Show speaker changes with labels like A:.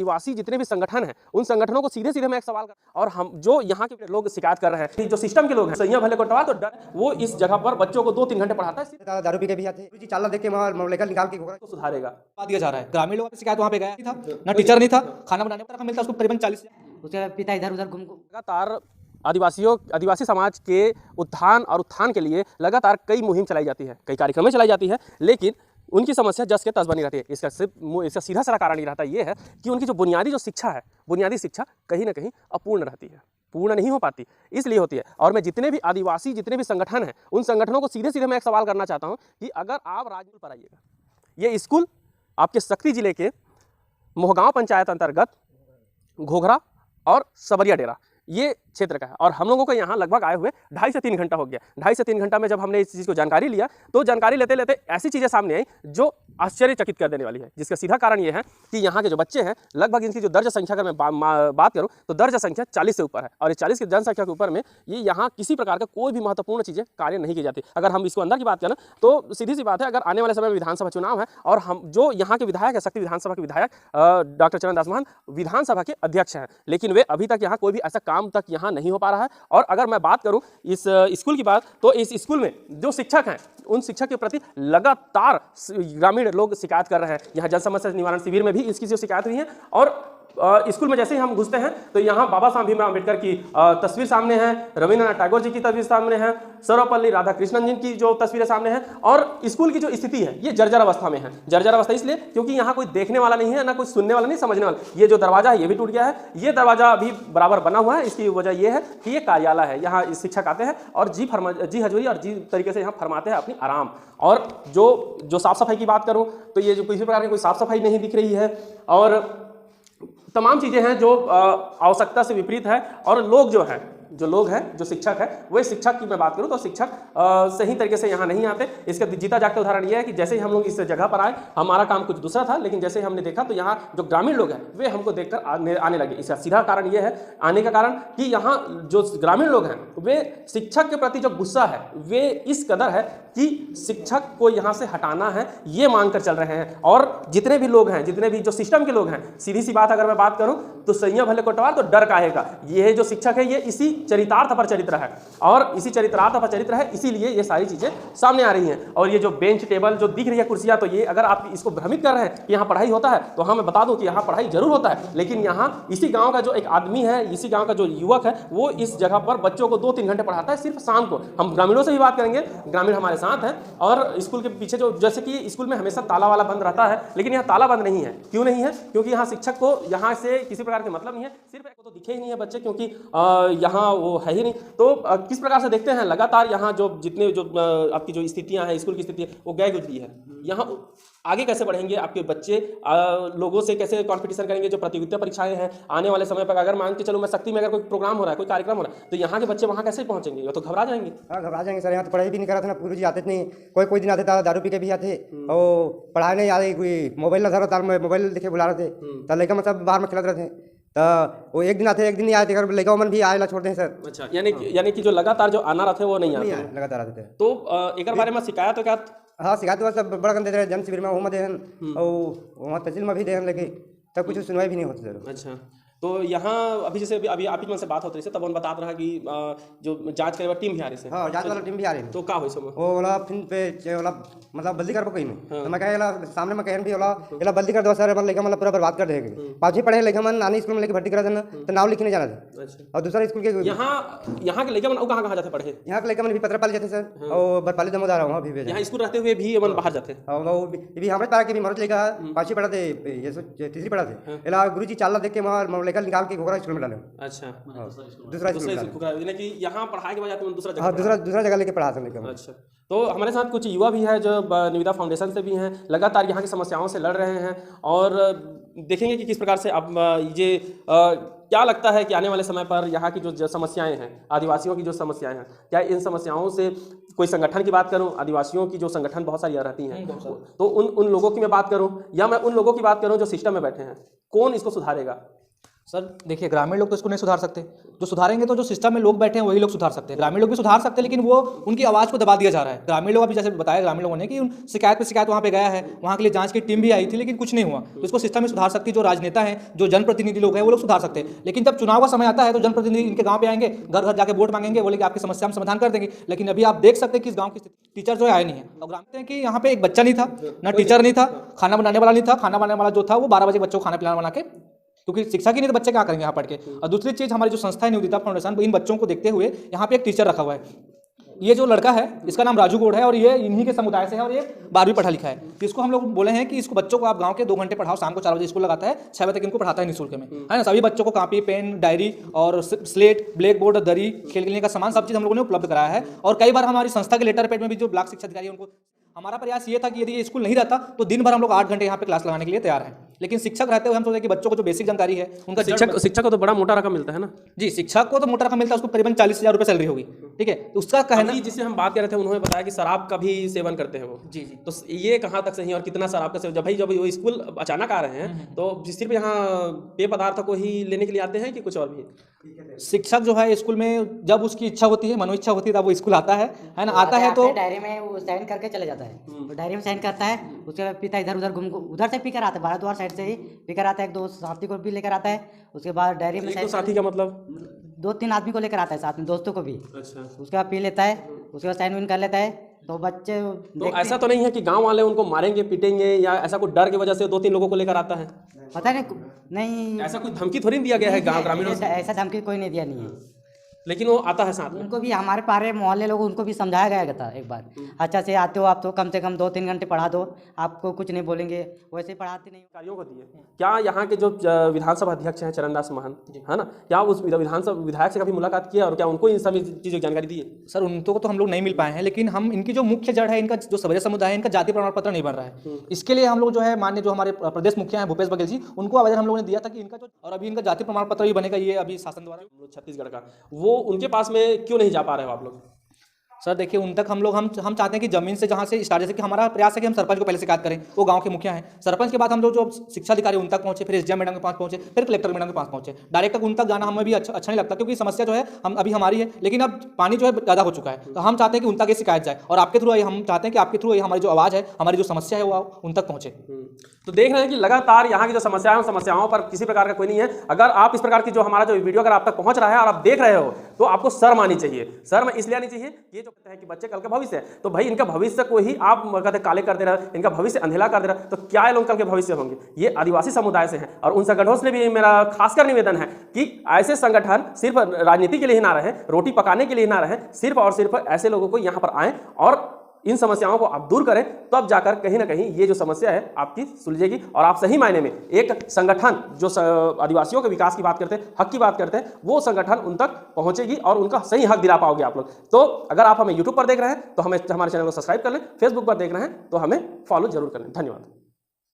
A: आदिवासी जितने भी संगठन हैं उन संगठनों को सीधे सीधे मैं एक सवाल कर, और हम जो यहाँ के लोग शिकायत कर रहे हैं, जो सिस्टम के लोग हैं, सैया भले कोटवा तो डर वो इस जगह पर बच्चों को 2-3 घंटे पढ़ाता है,
B: दारू पी के भी आते हैं, चाला देख के लेकर निकाल के घोड़ा
A: सुधारेगा।
C: दिया जा रहा है। ग्रामीण लोगों की शिकायत वहाँ पे गया था, ना टीचर नहीं था, खाना बनाने पर मिलता उसको करीबन 40,
D: उसके पिता इधर उधर घूम
A: लगातार आदिवासी समाज के उत्थान के लिए लगातार कई मुहिम चलाई जाती है, कई कार्यक्रमें चलाई जाती है, लेकिन उनकी समस्या जस के तस बनी रहती है। इसका सीधा साधा कारण ये रहता है, ये है कि उनकी जो बुनियादी शिक्षा है, बुनियादी शिक्षा कहीं ना कहीं अपूर्ण रहती है, पूर्ण नहीं हो पाती, इसलिए होती है। और मैं जितने भी संगठन हैं उन संगठनों को सीधे सीधे मैं एक सवाल करना चाहता हूँ कि अगर आप राजपुर पर आइएगा, ये स्कूल आपके शक्ति जिले के मोहगांव पंचायत अंतर्गत घोघरा और सबरिया डेरा ये क्षेत्र का है, और हम लोगों को यहाँ लगभग आए हुए 2.5 से 3 घंटा हो गया। 2.5 से 3 घंटा में जब हमने इस चीज़ को जानकारी लिया तो जानकारी लेते लेते ऐसी चीज़ें सामने आई जो आश्चर्यचकित कर देने वाली है, जिसका सीधा कारण ये है कि यहाँ के जो बच्चे हैं, लगभग इनकी जो दर्ज संख्या अगर मैं बात करूँ तो दर्ज संख्या 40 से ऊपर है, और इस 40 की जनसंख्या के ऊपर में ये यहाँ किसी प्रकार का कोई भी महत्वपूर्ण चीज़ें कार्य नहीं की जाती। अगर हम इसको अंदर की बात करें तो सीधी सी बात है, अगर आने वाले समय में विधानसभा चुनाव है और हम जो यहाँ के विधायक है, शक्ति विधानसभा के विधायक डॉक्टर चरण दास महंत विधानसभा के अध्यक्ष हैं, लेकिन वे अभी तक यहाँ कोई भी ऐसा काम तक यहाँ नहीं हो पा रहा है। और अगर मैं बात करूं इस स्कूल की बात, तो इस स्कूल में जो शिक्षक हैं उन शिक्षक के प्रति लगातार ग्रामीण लोग शिकायत कर रहे हैं। यहाँ जन समस्या निवारण शिविर में भी इसकी जो शिकायत हुई है, और स्कूल में जैसे ही हम घुसते हैं तो यहाँ बाबा साहब भीमराव अम्बेडकर की तस्वीर सामने है, रविन्द्रनाथ टैगोर जी की तस्वीर सामने है, सर्वपल्ली राधाकृष्णन जी की जो तस्वीरें सामने हैं, और स्कूल की जो स्थिति है ये जर्जर अवस्था में है। जर्जर अवस्था इसलिए क्योंकि यहाँ कोई देखने वाला नहीं है, ना कोई सुनने वाला नहीं, समझने वाला। ये जो दरवाजा है ये भी टूट गया है, ये दरवाजा अभी बराबर बना हुआ है। इसकी वजह यह है कि ये कार्यालय है, यहाँ शिक्षक आते हैं और जी हजूरी और जी तरीके से यहाँ फरमाते हैं अपनी आराम। और जो साफ सफाई की बात करूँ तो ये जो किसी प्रकार की कोई साफ सफाई नहीं दिख रही है, और तमाम चीज़ें हैं जो आवश्यकता से विपरीत है। और लोग हैं जो शिक्षक है, वही शिक्षक की मैं बात करूं तो शिक्षक सही तरीके से यहाँ नहीं आते। इसका जीता जागता उदाहरण यह है कि जैसे ही हम लोग इस जगह पर आए, हमारा काम कुछ दूसरा था, लेकिन जैसे ही हमने देखा तो यहाँ जो ग्रामीण लोग हैं वे हमको देखकर आने लगे। इसका सीधा कारण यह है, आने का कारण कि यहाँ जो ग्रामीण लोग हैं वे शिक्षक के प्रति जो गुस्सा है वे इस कदर है कि शिक्षक को यहाँ से हटाना है, ये मांग कर चल रहे हैं। और जितने भी लोग हैं, जितने भी जो सिस्टम के लोग हैं, सीधी सी बात अगर मैं बात करूँ तो सैया भले कोटवाल तो डर काहे का। ये जो शिक्षक है ये इसी चरितार्थ पर चरित्र है, और इसी चरितार्थ पर चरित्र है, इसीलिए ये सारी चीजें सामने आ रही हैं। और ये जो बेंच टेबल जो दिख रही है, कुर्सियां, तो ये अगर आप इसको भ्रमित कर रहे हैं कि यहाँ पढ़ाई होता है, तो हाँ मैं बता दूं कि यहाँ पढ़ाई जरूर होता है, लेकिन यहाँ इसी गांव का जो एक आदमी है, इसी गांव का जो युवक है, वो इस जगह पर बच्चों को 2-3 घंटे पढ़ाता है सिर्फ शाम को। हम ग्रामीणों से भी बात करेंगे, ग्रामीण हमारे साथ हैं, और स्कूल के पीछे जो जैसे कि स्कूल में हमेशा ताला वाला बंद रहता है, लेकिन यहाँ ताला बंद नहीं है। क्यों नहीं है? क्योंकि यहाँ शिक्षक को यहाँ से किसी प्रकार के मतलब नहीं है, सिर्फ तो दिखे ही नहीं है बच्चे, क्योंकि यहाँ वो है ही नहीं। तो किस प्रकार से देखते हैं लगातार यहाँ जो जितने जो आपकी जो स्थितियाँ हैं, स्कूल की स्थिति है, वो गए गुजरी है। यहाँ आगे कैसे बढ़ेंगे आपके बच्चे, लोगों से कैसे कंपटीशन करेंगे, जो प्रतियोगिता परीक्षाएं हैं आने वाले समय पर, अगर मान के चलो मैं शक्ति में अगर कोई प्रोग्राम हो रहा है, कोई कार्यक्रम हो रहा है, तो यहाँ के बच्चे वहाँ कैसे पहुँचेंगे? या तो घबरा जाएंगे।
B: हाँ घबरा जाएंगे सर, यहाँ तो पढ़ाई भी नहीं करा था ना, पूर्व जी आते नहीं, कोई दिन आते था दारू पी के भी आते, और पढ़ाई नहीं आ रही, कोई मोबाइल ना धरो, मोबाइल देखे बुला रहे थे, तो लड़का मतलब बाहर में खेलते रहे थे, तो वो एक दिन आते, एक दिन नहीं आए थे, लड़का मन भी आए ला छोड़ते हैं सर।
A: अच्छा, यानी कि जो लगातार जो आना रहते वो नहीं आते,
B: लगातार आते थे।
A: तो एक बारे में शिकायत हो क्या?
B: हाँ शिकायत हुआ सब बड़ा करते थे, जन शिविर में वहाँ देहन और वहाँ तहसील में भी देहन, लेकिन तब कुछ सुनवाई भी नहीं होती सर।
A: अच्छा, तो यहाँ अभी जैसे अभी आप ही मन से बात होती है, तब हम बता रहा कि जो जांच करे वाला टीम भी आ रही है।
B: हाँ जांच वाला टीम भी आ रही है। तो
A: का हो समय
B: वो वाला फिर पे वाला मतलब बल्दी कर कोई नहीं, तो मैं कहेला सामने में कहन भी वाला एला बल्दी कर दो सर, मतलब लेके मतलब पूरा बर्बाद कर देंगे। पाँच पढ़े लेके मन नानी स्कूल में लेके भर्ती करा देना, तो नाम लिखने जाना था। अच्छा, और दूसरा स्कूल के यहाँ के लेके मन कहाँ जाते पढ़े? यहाँ के लेके मन भी पत्रपाली जाते सर, और बरपाली दमोदार वहाँ भी भेजा।
A: यहाँ स्कूल रहते हुए भी मन बाहर जाते,
B: भी हमारे तारा के भी मरद लेगा पाँचवीं पढ़ाते, ये तीसरी पढ़ाते, एला गुरु जी चाला देख के वहाँ लेकर निकाल के घोघरा स्कूल में डाले। अच्छा, दूसरा स्कूल यानी कि यहाँ पढ़ाई के बाद दूसरा जगह, हाँ दूसरा जगह लेके पढ़ा सकते। अच्छा, तो हमारे साथ कुछ युवा भी है जो निविदा फाउंडेशन से भी हैं, लगातार यहाँ की समस्याओं से लड़ रहे हैं, और देखेंगे कि किस प्रकार से अब ये क्या लगता है कि आने वाले समय पर यहाँ की जो समस्याएं हैं, आदिवासियों की जो समस्याएं हैं, क्या इन समस्याओं से कोई संगठन की बात करूं, आदिवासियों की जो संगठन बहुत सारी रहती हैं, तो उन लोगों की मैं बात करूं, या मैं उन लोगों की बात करूं जो सिस्टम में बैठे हैं, कौन इसको सुधारेगा?
C: सर देखिए, ग्रामीण लोग तो इसको नहीं सुधार सकते। जो सुधारेंगे तो जो सिस्टम में लोग बैठे हैं वही लोग सुधार सकते हैं। ग्रामीण लोग भी सुधार सकते हैं, लेकिन वो उनकी आवाज़ को दबा दिया जा रहा है। ग्रामीण लोग अभी जैसे बताया ग्रामीण लोगों ने कि शिकायत पे शिकायत वहाँ पे गया है, वहाँ के लिए जांच की टीम भी आई थी, लेकिन कुछ नहीं हुआ। तो इसको सिस्टम में सुधार सकती जो राजनेता हैं, जो जनप्रतिनिधि लोग हैं, वो लोग सुधार सकते हैं। लेकिन जब चुनाव का समय आता है तो जनप्रतिनिधि इनके गाँव पे आएंगे, घर घर जाकर वोट मांगेंगे, बोलेंगे आपकी समस्या हम समाधान कर देंगे। लेकिन अभी आप देख सकते हैं कि इस गाँव की स्थिति, टीचर जो है आए नहीं है। और ग्रामीण कि यहाँ पे एक बच्चा नहीं था, ना टीचर नहीं था, खाना बनाने वाला नहीं था। खाना बनाने वाला जो था वो 12 बजे बच्चों को खाना पिलाना बना के, क्योंकि शिक्षा की नहीं तो बच्चे क्या करेंगे यहाँ पढ़ के। और दूसरी चीज़, हमारी जो संस्था है निवेदिता फाउंडेशन, इन बच्चों को देखते हुए यहाँ पे एक टीचर रखा हुआ है। ये जो लड़का है इसका नाम राजू गौड़ है और ये इन्हीं के समुदाय से है और ये 12वीं पढ़ा लिखा है। इसको हम लोग बोले हैं कि इसको बच्चों को आप गांव के 2 घंटे पढ़ाओ, शाम को 4 बजे स्कूल लगाता है, 6 बजे तक इनको पढ़ाता है निःशुल्क में, है ना। सभी बच्चों को कॉपी, पेन, डायरी और स्लेट, ब्लैक बोर्ड, दरी, खेलने का सामान, सब चीज़ हम लोगों ने उपलब्ध कराया है। और कई बार हमारी संस्था के लेटर पैड में भी जो ब्लॉक शिक्षा अधिकारी है उनको, हमारा प्रयास ये था कि यदि ये स्कूल नहीं रहता तो दिन भर हम लोग 8 घंटे यहाँ पे क्लास लगाने के लिए तैयार हैं। लेकिन शिक्षक रहते हुए हम सोचे कि बच्चों को जो बेसिक जानकारी है उनका,
A: शिक्षक को तो बड़ा मोटा रकम मिलता है ना
C: जी, शिक्षक को तो मोटा रकम मिलता है, उसको करीबन 40,000 रुपये सैलरी होगी, ठीक है। तो उसका कहना,
A: जिससे हम बात कर रहे थे उन्होंने बताया कि शराब का भी सेवन करते हैं वो।
C: जी जी।
A: तो ये कहाँ तक सही है और कितना शराब का सेवन? जब वो स्कूल अचानक आ रहे हैं तो सिर्फ यहाँ पेय पदार्थ को ही लेने के लिए आते हैं कि कुछ और भी?
C: शिक्षक जो है स्कूल में जब उसकी इच्छा होती है, मनो इच्छा होती है, तब वो स्कूल आता है ना। आता है तो
D: डायरी में वो साइन करके चले जाता है, डायरी में साइन करता है। उसके बाद पिता इधर उधर उधर से पीकर आता है, भारद्वार साइड से ही पीकर आता है, 1-2 साथी को भी लेकर आता है। उसके बाद डायरी में
A: तो साथी का मतलब
D: 2-3 आदमी को लेकर आता है साथ में, दोस्तों को भी।
A: अच्छा।
D: उसके बाद पी लेता है, उसके बाद साइन विन कर लेता है। तो बच्चे
A: तो ऐसा तो नहीं है कि गांव वाले उनको मारेंगे पीटेंगे या ऐसा कोई डर की वजह से 2-3 लोगों को लेकर आता है?
D: पता नहीं,
A: ऐसा कोई धमकी थोड़ी दिया गया है गांव ग्रामीणों से?
D: ऐसा धमकी कोई नहीं दिया नहीं है,
A: लेकिन वो आता है साथ में।
D: उनको भी हमारे पारे मोहल्ले लोग उनको भी समझाया गया था एक बार, अच्छा से आते हो आप तो कम से कम 2-3 घंटे पढ़ा दो, आपको कुछ नहीं बोलेंगे, वैसे पढ़ाते नहीं।
A: कार्यों को दिए क्या यहाँ के जो विधानसभा अध्यक्ष हैं चरणदास महन, है ना, क्या उस विधानसभा विधायक से कभी मुलाकात किया और क्या उनको इन सभी चीज़ों की जानकारी दी है?
C: सर उनको तो हम लोग नहीं मिल पाए हैं, लेकिन हम इनकी जो मुख्य जड़ है, इनका जो सवेरे समुदाय है, इनका जाति प्रमाण पत्र नहीं बन रहा है। इसके लिए हम लोग जो है माननीय जो हमारे प्रदेश मुखिया हैं भूपेश बघेल जी, उनको आवेदन हम लोगों ने दिया था कि इनका जो, और अभी इनका जाति प्रमाण पत्र भी बनेगा, ये अभी शासन द्वारा
A: छत्तीसगढ़ का, वो उनके पास में क्यों नहीं जा पा रहे हो आप लोग?
C: सर देखिए, उन तक हम लोग हम चाहते हैं कि जमीन से जहाँ से स्टार्ट, जैसे कि हमारा प्रयास है कि हम सरपंच को पहले शिकायत करें, वो गांव के मुखिया हैं। सरपंच के बाद हम लोग जो शिक्षा अधिकारी उन तक पहुंचे, फिर एसडीएम मैडम के पास पहुंचे, फिर कलेक्टर मैडम के पास पहुंचे। डायरेक्ट तक उन तक जाना हमें भी अच्छा नहीं लगता, क्योंकि समस्या जो है हम अभी हमारी है, लेकिन अब पानी जो है ज़्यादा हो चुका है। तो हम चाहते हैं कि उन तक ये शिकायत जाए, और आपके थ्रू हम चाहते हैं कि आपके थ्रू हमारी जो आवाज़ है, हमारी जो समस्या है वो उन तक पहुँचे।
A: तो देख रहे हैं कि लगातार यहाँ की जो समस्याएं हैं, समस्याओं पर किसी प्रकार का कोई नहीं है। अगर आप इस प्रकार की जो हमारा जो वीडियो अगर आप तक पहुंच रहा है और आप देख रहे हो तो आपको शर्म आनी चाहिए। शर्म इसलिए आनी चाहिए, ये जो कहते हैं कि बच्चे कल के भविष्य है, तो भाई इनका भविष्य को ही आप कहते काले कर दे रहे, इनका भविष्य अंधेला कर दे रहे, तो क्या ये लोग कल के भविष्य होंगे? ये आदिवासी समुदाय से हैं और उन संगठनों से भी मेरा खासकर निवेदन है कि ऐसे संगठन सिर्फ राजनीति के लिए ही ना रहे, रोटी पकाने के लिए ना रहे, सिर्फ और सिर्फ ऐसे लोगों को यहाँ पर आएँ और इन समस्याओं को आप दूर करें, तब जाकर कहीं ना कहीं ये जो समस्या है आपकी सुलझेगी और आप सही मायने में एक संगठन जो आदिवासियों के विकास की बात करते हैं, हक की बात करते हैं, वो संगठन उन तक पहुंचेगी और उनका सही हक दिला पाओगे आप लोग। तो अगर आप हमें यूट्यूब पर देख रहे हैं तो हमें हमारे चैनल को सब्सक्राइब कर लें, फेसबुक पर देख रहे हैं तो हमें फॉलो जरूर कर लें। धन्यवाद।